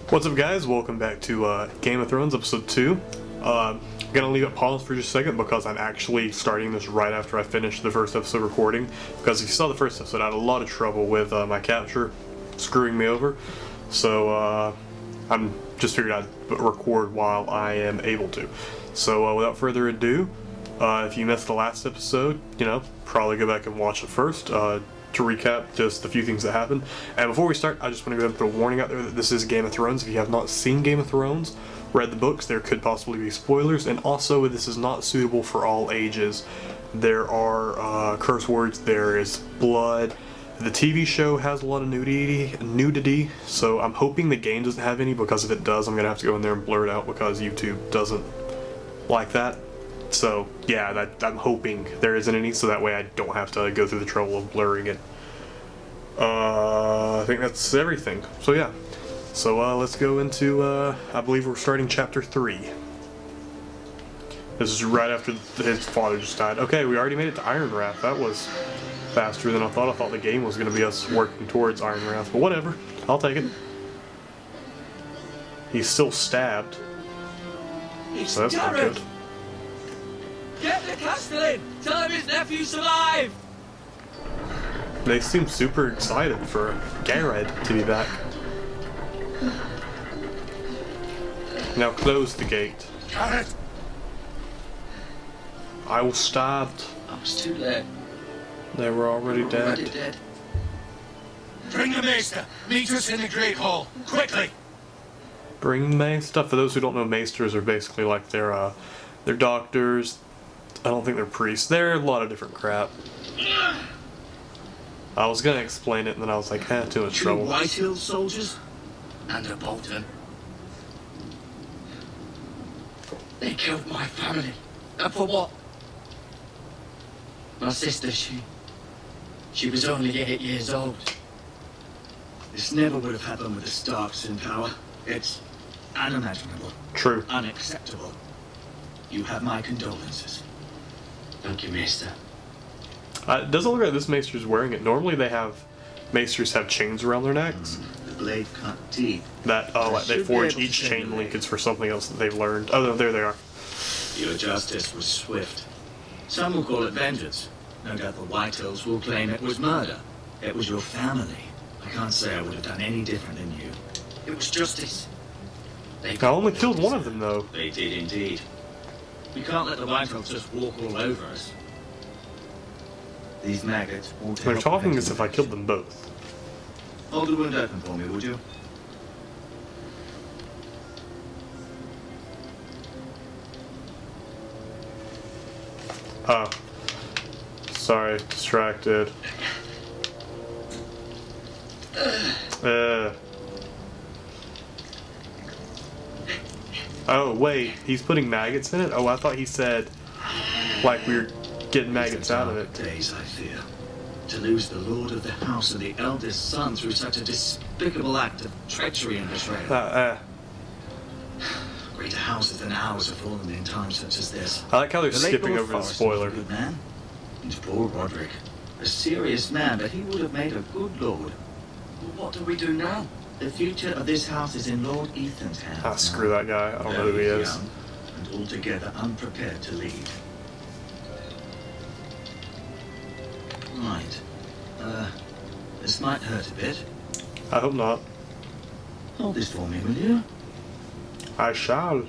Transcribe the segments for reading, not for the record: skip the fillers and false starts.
What's up, guys? Welcome back to Game of Thrones Episode 2. I'm gonna leave it paused for just a second because I'm actually starting this right after I finished the first episode recording. Because if you saw the first episode, I had a lot of trouble with my capture screwing me over. So I'm just figured I'd record while I am able to. So without further ado, if you missed the last episode, probably go back and watch it first. To recap just a few things that happened. And before we start, I just want to go ahead and put a warning out there that this is Game of Thrones. If you have not seen Game of Thrones, read the books, there could possibly be spoilers, and also this is not suitable for all ages. There are curse words, there is blood. The TV show has a lot of nudity, so I'm hoping the game doesn't have any, because if it does, I'm going to have to go in there and blur it out because YouTube doesn't like that. So, yeah, I'm hoping there isn't any, so that way I don't have to go through the trouble of blurring it. I think that's everything. So, yeah. So, let's go into, I believe we're starting Chapter 3. This is right after his father just died. Okay, we already made it to Ironrath. That was faster than I thought. I thought the game was going to be us working towards Ironrath, but whatever. I'll take it. He's still stabbed. So that's not good. Get the Castellan! Tell him his nephew survived! They seem super excited for Garrett to be back. Now close the gate. Garrett! I was stabbed. I was too late. They were already dead. Bring the maester! Meet us in the Great Hall! Quickly! Bring Maester. For those who don't know, Maesters are basically like they're doctors. I don't think they're priests. They're a lot of different crap. I was gonna explain it, and then I was like, too much trouble. 2 Whitehill soldiers and a Bolton. They killed my family. And for what? My sister, she was only 8 years old. This never would have happened with the Starks in power. It's unimaginable. True. Unacceptable. You have my condolences. Thank you, Maester. It doesn't look like this Maester's wearing it. Normally Maesters have chains around their necks. The blade cut deep. That, like they forge each chain linkage for something else that they've learned. Oh, no, there they are. Your justice was swift. Some will call it vengeance. No doubt the Whitehills will claim it was murder. It was your family. I can't say I would have done any different than you. It was justice. I only killed one of them, though. They did indeed. We can't let the Whitehills just walk all over us. These maggots will They're talking as if I killed them both. Hold the wound open for me, would you? Oh. Sorry, distracted. Oh, wait, he's putting maggots in it? Oh, I thought he said, like, we were getting maggots out of it. Days, I fear. To lose the Lord of the House and the eldest son through such a despicable act of treachery and betrayal. Greater houses than ours have fallen in times such as this. I like how they're skipping over the spoiler. Good man. And poor Roderick. A serious man, but he would have made a good lord. Well, what do we do now? The future of this house is in Lord Ethan's hands. Ah, screw that guy. I don't know who he is. Young and altogether unprepared to lead. Right. This might hurt a bit. I hope not. Hold this for me, will you? I shall.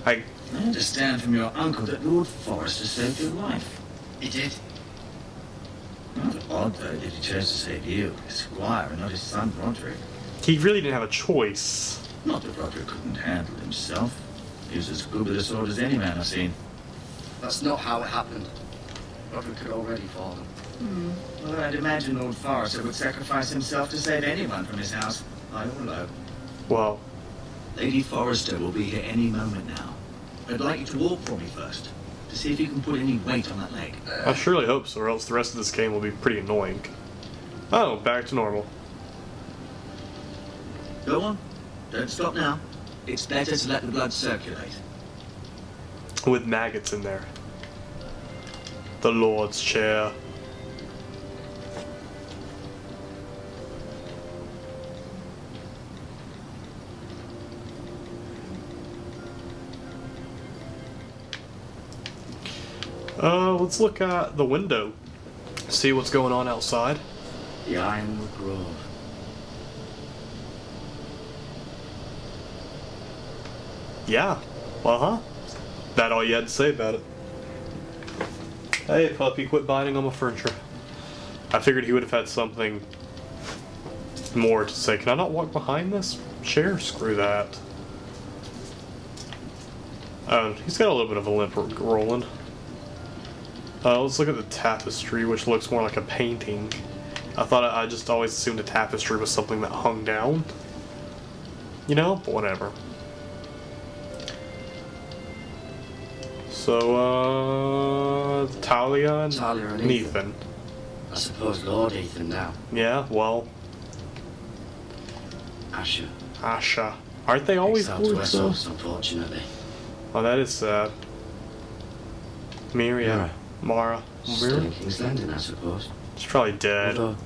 I understand from your uncle that Lord Forrester saved your life. He did. Rather odd, though, that he chose to save you, his squire, and not his son Roderick. He really didn't have a choice. Not that Roderick couldn't handle himself. He was as good with a sword as any man I've seen. That's not how it happened. Roderick had already fallen. Well, I'd imagine Lord Forrester would sacrifice himself to save anyone from his house, high or low. Well, Lady Forrester will be here any moment now. I'd like you to walk for me first, to see if you can put any weight on that leg. I surely hope so, or else the rest of this game will be pretty annoying. Oh, back to normal. Go on. Don't stop now. It's better to let the blood circulate. With maggots in there. The Lord's chair. Let's look at the window. See what's going on outside. The Ironwood Grove. Yeah. Uh-huh. That all you had to say about it. Hey, puppy, quit biting on my furniture. I figured he would have had something more to say. Can I not walk behind this chair? Screw that. Oh, he's got a little bit of a limp rolling. Let's look at the tapestry, which looks more like a painting. I just always assumed a tapestry was something that hung down. You know? But whatever. So, Talia and Ethan. I suppose Lord Ethan now. Yeah, well. Asha. Aren't they always Exiled to lords, though? Essos, unfortunately. Oh, that is sad. Mara. Still in King's Landing, I suppose. She's probably dead. Although,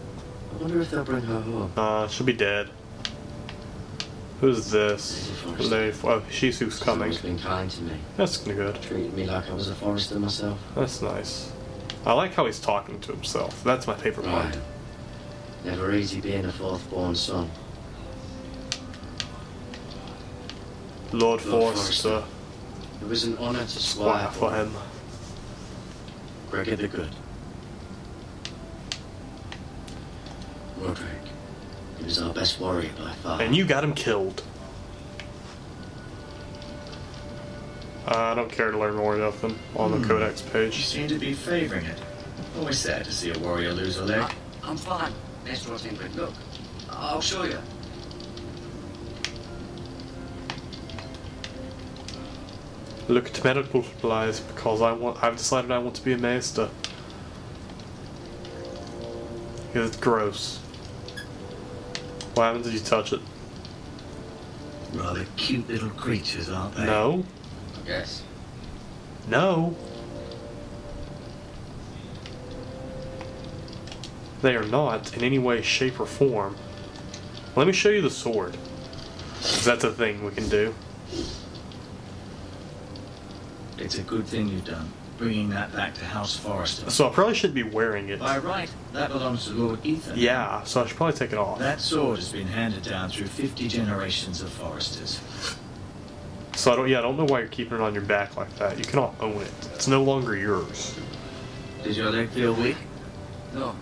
I wonder if they'll bring her home. She'll be dead. Who's this? Oh, she's who's coming. She's been kind to me. That's good. Treated me like I was a forester myself. That's nice. I like how he's talking to himself. That's my favorite part. Right. Never easy being a fourth-born son. Lord Forrester. It was an honour to Squire squire for him. Gregor the Good. Roderick. He was our best warrior by far. And you got him killed. I don't care to learn more of them on the Codex You page. seem to be favouring it. Always sad to see a warrior lose a leg. I'm fine. Next door thing, but look. I'll show you. Look at medical supplies because I've decided I want to be a maester. It's gross. What happens if you touch it? Rather cute little creatures, aren't they? No. Yes. No. They are not in any way, shape, or form. Let me show you the sword. 'Cause that's a thing we can do. It's a good thing you've done, bringing that back to House Forrester. So I probably should be wearing it. By right, that belongs to Lord Ethan. Yeah, so I should probably take it off. That sword has been handed down through 50 generations of Forresters. So I don't know why you're keeping it on your back like that. You cannot own it. It's no longer yours. Did your leg feel weak? No.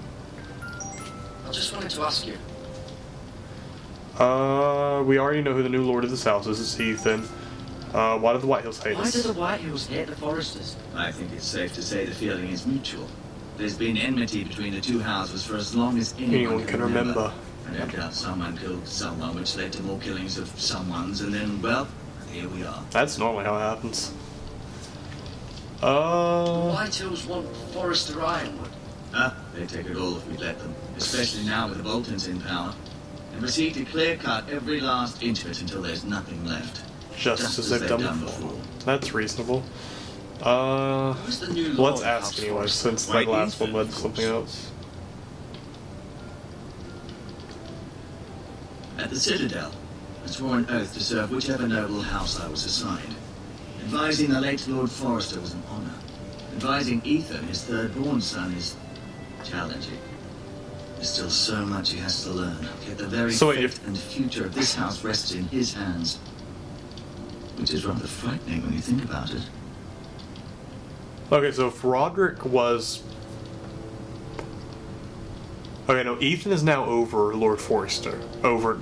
I just wanted to ask you. We already know who the new lord of this house is. It's Ethan. Why do the White Hills hate Why us? do the White Hills hate the Foresters? I think it's safe to say the feeling is mutual. There's been enmity between the two houses for as long as anyone can remember. And no doubt someone killed someone, which led to more killings of someones, and then, well, here we are. That's normally how it happens. White Hills want Forrester Ironwood. They take it all if we let them, especially now with the Boltons in power. And proceed to clear-cut every last inch of it until there's nothing left. Just as they've done before. That's reasonable. Who's the new Lord Let's of ask House anyway, Forrester? since that White last one Ethan, led of to something course. else. At the Citadel, I swore an oath to serve whichever noble house I was assigned. Advising the late Lord Forrester was an honor. Advising Ethan, his third-born son, is challenging. There's still so much he has to learn, yet the very So wait, fate and future of this house rests in his hands. Which is rather frightening when you think about it. Okay, so if Roderick was... Okay, no, Ethan is now over Lord Forrester.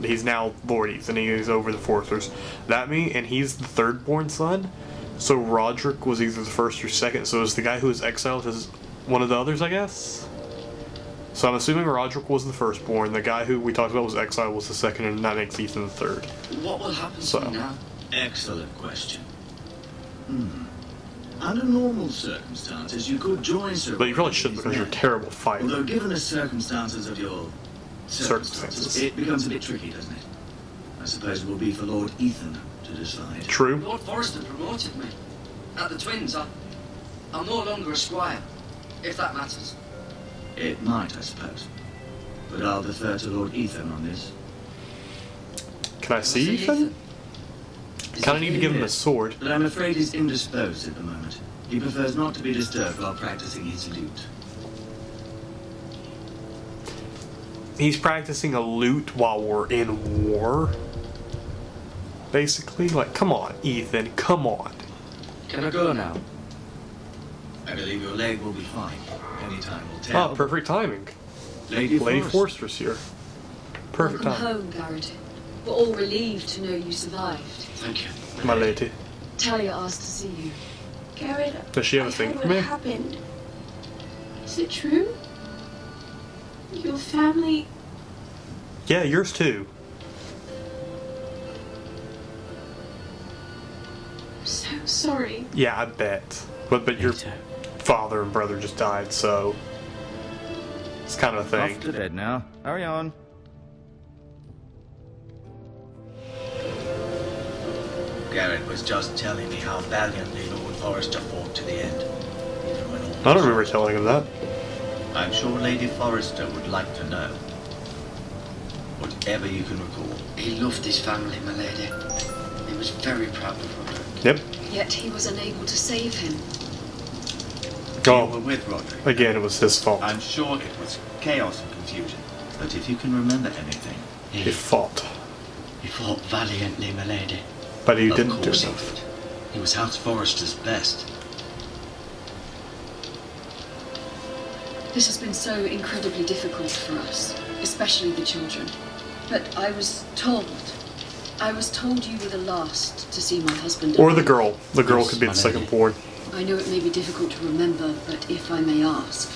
He's now Lord Ethan, he's over the Forresters. And he's the third-born son? So Roderick was either the first or second, so is the guy who was exiled as one of the others, I guess? So I'm assuming Roderick was the firstborn, the guy who we talked about was exiled was the second, and that makes Ethan the third. What will happen So. to me now? Excellent question. Under normal circumstances, you could join Sir But you probably Roderick should and his because you're a men. terrible fighter. Although, given the circumstances of your Circumstances. it becomes a bit tricky, doesn't it? I suppose it will be for Lord Ethan to decide. True. Lord Forrester promoted me. At the Twins, I'm no longer a squire, if that matters. It might, I suppose. But I'll defer to Lord Ethan on this. Can I see Ethan? Kinda need to give him a Yes, sword. but I'm afraid he's indisposed at the moment. He prefers not to be disturbed while practicing his lute. He's practicing a lute while we're in war? Basically? Like, come on, Ethan, come on. Can I go now? I believe your leg will be fine. Any time will tell. Oh, perfect timing. Lady Forrester. Forrester's here. Perfect Welcome time. home, Garrett. We're all relieved to know you survived. Thank you. My lady. Talia asked to see you. Garrett, Does she have a I thing heard for what me? happened. Is it true? Your family... Yeah, yours too. I'm so sorry. Yeah, I bet. But your father and brother just died, so it's kind of a thing. Off to bed now. Hurry on. Garrett was just telling me how valiantly Lord Forrester fought to the end. Even when all I don't remember telling him that. I'm sure Lady Forrester would like to know. Whatever you can recall. He loved his family, my lady. He was very proud of Roderick. Yep. Yet he was unable to save him. You were Oh, with Roderick. again, it was his fault. I'm sure it was chaos and confusion. But if you can remember anything, He fought. he fought valiantly, my lady. But he Of didn't do course he enough. did. He was House Forrester's best. This has been so incredibly difficult for us, especially the children. But I was told you were the last to see my husband. Or alive. the girl. The girl Yes, could be the my second lady. born. I know it may be difficult to remember, but if I may ask,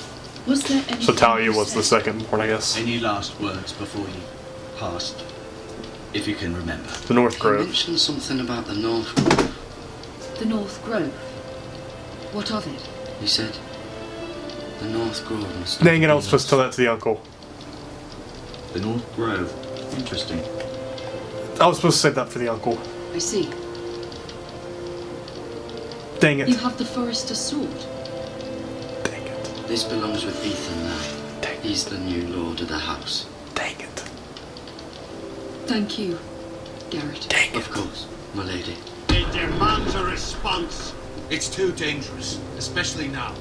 was there anything So Talia you was the said? second born, I guess. Any last words before you passed? If you can remember. The North He Grove. mentioned something about the North Grove. The North Grove. What of it? He said, the North Grove must... Dang it, I was supposed to tell that to the uncle. The North Grove. Interesting. I was supposed to save that for the uncle. I see. Dang You it. have the Forester sword. Dang it. This belongs with Ethan now. Dang it. He's the new lord of the house. Dang it. Thank you, Garrett. Dang it. Of course, my lady. It demands a response. It's too dangerous, especially now.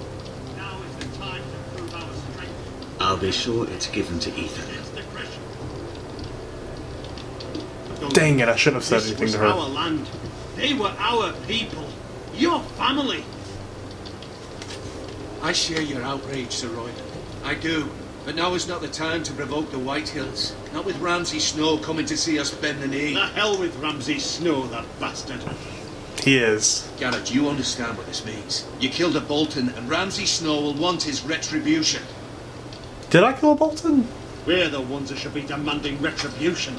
Now is the time to prove our strength I'll be sure it's given to Ethan. against aggression. Dang it, I shouldn't have said This anything was to her. our land. They were our people. Your family. I share your outrage, Sir Roy. I do. But now is not the time to provoke the White Hills. Not with Ramsay Snow coming to see us bend the knee. The hell with Ramsay Snow, that bastard. He is. Garrett, you understand what this means. You killed a Bolton, and Ramsay Snow will want his retribution. Did I kill a Bolton? We're the ones that should be demanding retribution.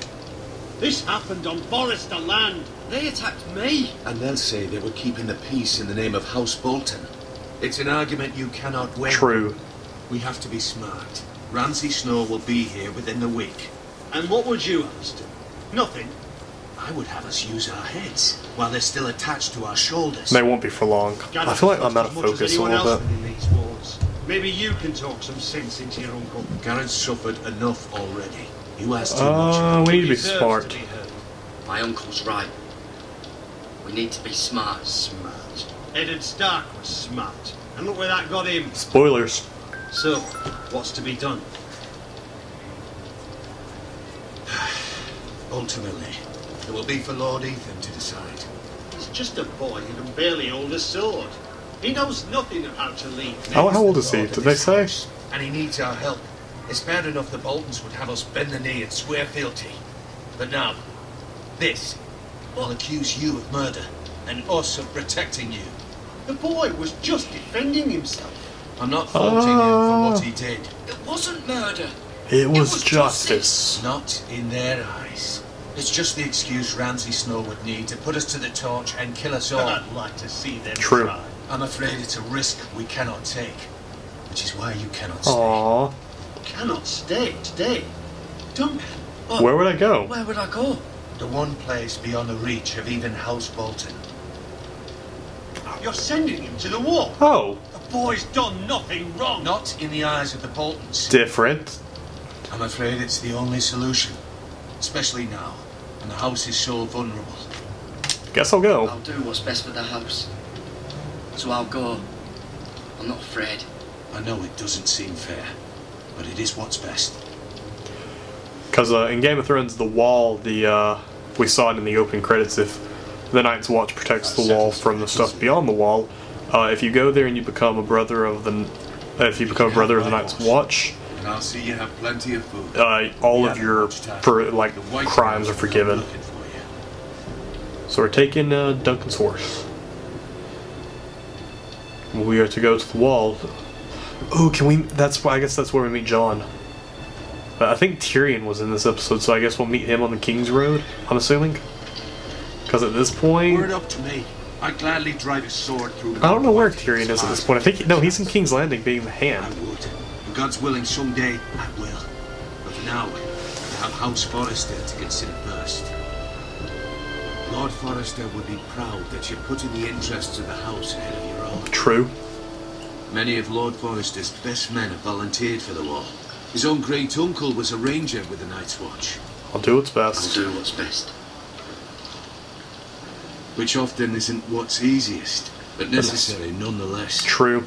This happened on Forrester land. They attacked me. And they'll say they were keeping the peace in the name of House Bolton. It's an argument you cannot win. True. We have to be smart. Ramsay Snow will be here within the week. And what would you have us do? Nothing. I would have us use our heads while they're still attached to our shoulders. They won't be for long. I feel like I'm out of As much as focus a anyone little else bit. within these walls. Maybe you can talk some sense into your uncle. Garrett's suffered enough already. You asked too much. We need to be Deserves smart. to be heard. My uncle's right. We need to be smart. Smart. Eddard Stark was smart. And look where that got him. Spoilers. So, what's to be done? Ultimately, it will be for Lord Ethan to decide. He's just a boy who can barely hold a sword. He knows nothing of how to lead. How old is he? Lord Did of they this say? house, and he needs our help. It's bad enough the Boltons would have us bend the knee and swear fealty. But now, this will accuse you of murder, and us of protecting you. The boy was just defending himself. I'm not faulting him for what he did. It wasn't murder. It was was justice. Not in their eyes. It's just the excuse Ramsay Snow would need to put us to the torch and kill us all. I'd like to see them True. try. I'm afraid it's a risk we cannot take, which is why you cannot stay. Aww. Cannot stay today. Duncan. Where would I go? Where would I go? The one place beyond the reach of even House Bolton. You're sending him to the war. Oh, The boy's done nothing wrong. Not in the eyes of the Boltons. different. I'm afraid it's the only solution, especially now, when the house is so vulnerable. Guess I'll go. I'll do what's best for the house. So I'll go. I'm not afraid. I know it doesn't seem fair, but it is what's best. Because in Game of Thrones, the wall, we saw it in the opening credits, if the Night's Watch protects the wall from the stuff beyond the wall, if you go there and you become a brother of the Night's Watch, And I'll see you have plenty of food. all of your crimes are forgiven. So we're taking Duncan's horse. We are to go to the wall. Oh, can we? I guess that's where we meet Jon. I think Tyrion was in this episode, so I guess we'll meet him on the King's Road, I'm assuming. Because at this point... Word up to me. I'd gladly drive a sword through... I don't know where Tyrion is at this point. I think... No, he's in King's Landing being the I Hand. would. And God's willing, someday I will. But for now, I have House Forrester to consider first. Lord Forrester would be proud that you're putting the interests of the house ahead of your own. True. Many of Lord Forrester's best men have volunteered for the war. His own great uncle was a ranger with the Night's Watch. I'll do what's I'll best. do what's best. Which often isn't what's easiest, but necessary nonetheless. True.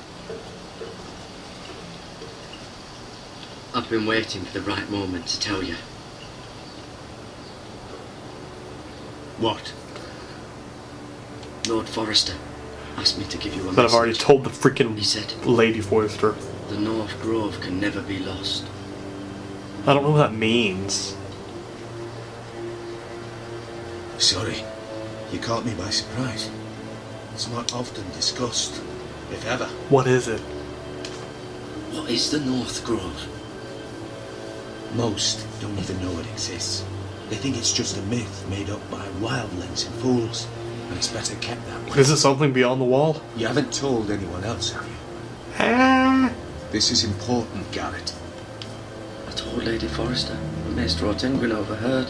I've been waiting for the right moment to tell you. What? Lord Forrester asked me to give you a But message. I've already told the freaking He said, Lady Forrester. the North Grove can never be lost. I don't know what that means. Sorry, you caught me by surprise. It's not often discussed, if ever. What is it? What is the North Grove? Most don't even know it exists. They think it's just a myth made up by wildlings and fools, and it's better kept that way. Is it something beyond the wall? You haven't told anyone else, have you? Ah. This is important, Garrett. I told Lady Forrester, but Maester Ortengrin overheard.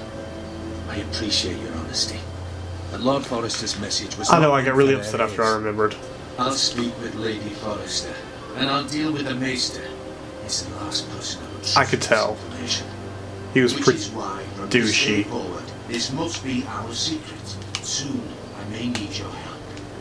I appreciate your honesty. But Lord Forrester's message was... I know, not I get really meant for upset their after I ears. remembered. I'll speak with Lady Forrester, and I'll deal with the Maester. He's the last person I would trust I could with tell. this information. He was Which pretty is why, from this day douchey. forward, this must be our secret. Soon, I may need your help.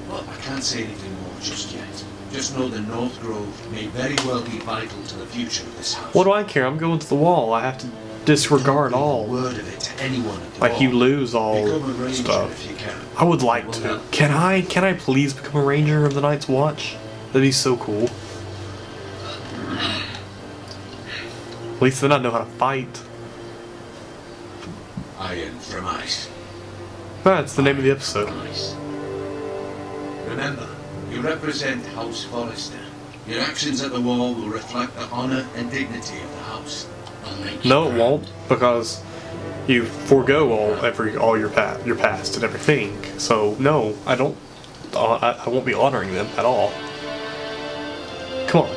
But I can't say anything more just yet. Just know the North Grove may very well be vital to the future of this house. What do I care? I'm going to the wall. I have to disregard Don't all. breathe a word of it to anyone at the Like, you wall. lose all Become a ranger stuff. if you can. I would like Well, to. now- Can I please become a ranger of the Night's Watch? That'd be so cool. At least then I know how to fight. Iron from ice. That's the name of the episode. Nice. Remember, you represent House Forrester. Your actions at the wall will reflect the honor and dignity of the house. I'll make No, you it proud. won't, because you forego all your past and everything. So no, I don't. I won't be honoring them at all. Come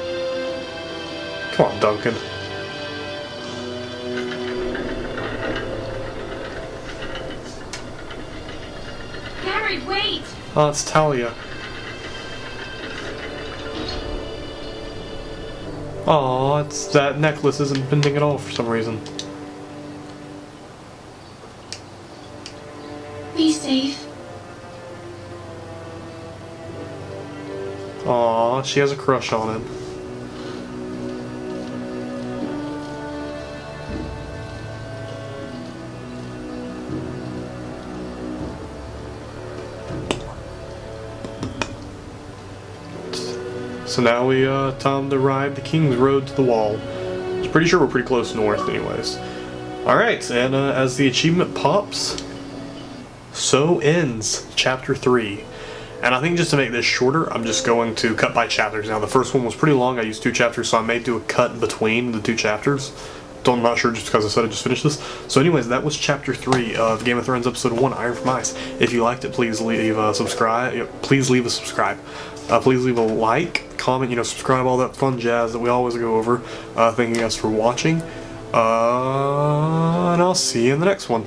on, Duncan. Garrett, wait! Oh, it's Talia. Oh, it's that necklace isn't bending at all for some reason. Be safe. Aw, she has a crush on him. So now we time to ride the King's Road to the Wall. I'm pretty sure we're pretty close north anyways. Alright, and as the achievement pops, so ends Chapter 3. And I think just to make this shorter, I'm just going to cut by chapters. Now the first one was pretty long, I used 2 chapters, so I may do a cut between the 2 chapters. I'm not sure just because I said I just finished this. So anyways, that was Chapter 3 of Game of Thrones Episode 1, Iron from Ice. If you liked it, please leave a subscribe. Please leave a subscribe. Please leave a like, comment, subscribe, all that fun jazz that we always go over. Thank you guys for watching. And I'll see you in the next one.